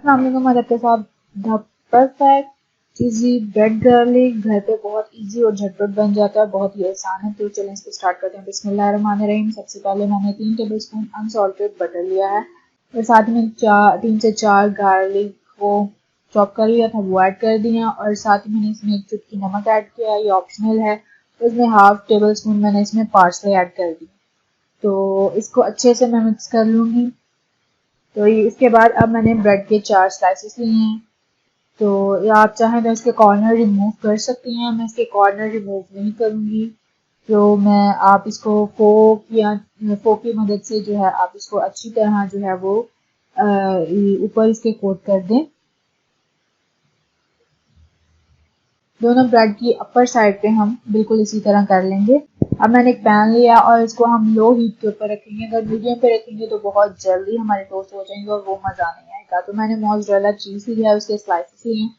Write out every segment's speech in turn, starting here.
अस्सलाम वालेकुम, आपके साथ the perfect cheesy bread garlic घर पे बहुत इजी और झटपट बन जाता है, बहुत ही आसान है। तो चलें इसको स्टार्ट करते हैं। बिस्मिल्लाहिर्रहमानिर्रहीम। सबसे पहले मैंने 3 टेबलस्पून अनसॉल्टेड बटर लिया है और साथ में 3 से 4 गार्लिक को चॉप कर लिया था, वो ऐड कर दिया और साथ ही मैंने इसमें एक चुटकी नमक ऐड किया, ये ऑप्शनल है। इसमें हाफ टेबल स्पून मैंने इसमें पार्सले ऐड कर दी। तो इसको अच्छे से मैं मिक्स कर लूँगी। तो ये इसके बाद अब मैंने ब्रेड के 4 स्लाइसेस लिए हैं। तो या आप चाहें तो इसके कॉर्नर रिमूव कर सकती हैं, मैं इसके कॉर्नर रिमूव नहीं करूँगी। तो मैं आप इसको फोक की मदद से जो है आप इसको अच्छी तरह जो है वो ऊपर इसके कोट कर दें। दोनों ब्रेड की अपर साइड पे हम बिल्कुल इसी तरह कर लेंगे। अब मैंने एक पैन लिया और इसको हम लो हीट के ऊपर रखेंगे। अगर मीडियम पे रखेंगे तो बहुत जल्दी हमारे टोस्ट हो जाएंगे और वो मज़ा नहीं आएगा। तो मैंने मोज़रेला चीज़ लिया है, उसके स्लाइसेस लिए हैं।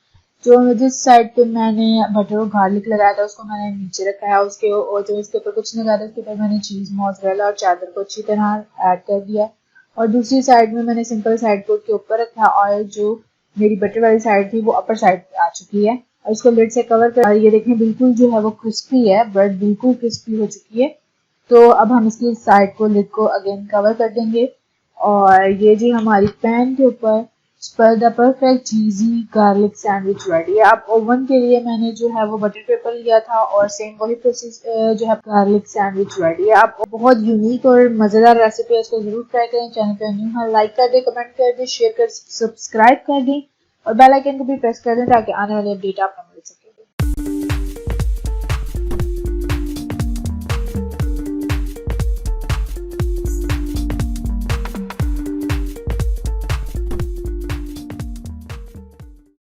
जो जिस साइड पे मैंने बटर और गार्लिक लगाया था उसको मैंने नीचे रखा है, उसके और जो इसके ऊपर कुछ लगाया था उसके ऊपर मैंने चीज़, मोज़रेला और चादर को अच्छी तरह ऐड कर दिया और दूसरी साइड में मैंने सिंपल साइड को उसके ऊपर रखा और जो मेरी बटर वाली साइड थी वो अपर साइड पे आ चुकी है और इसको लिड से कवर कर। ये देखें बिल्कुल जो है वो क्रिस्पी है, ब्रेड बिल्कुल क्रिस्पी हो चुकी है। तो अब हम इसकी साइड को लिड को अगेन कवर कर देंगे और ये जी हमारी पैन के ऊपर the perfect cheesy garlic sandwich ready है। अब ओवन के लिए मैंने जो है वो बटर पेपर लिया था और सेम वही प्रोसेस जो है गार्लिक सैंडविच रेडी है। आप बहुत यूनिक और मज़ेदार रेसिपी है, इसको जरूर ट्राई करें। चैनल पे न्यू है, लाइक कर दें, कमेंट कर दें, शेयर कर, सब्सक्राइब कर दें और बेल आइकन को भी प्रेस कर दें ताकि आने वाली अपडेट आपको मिल सके।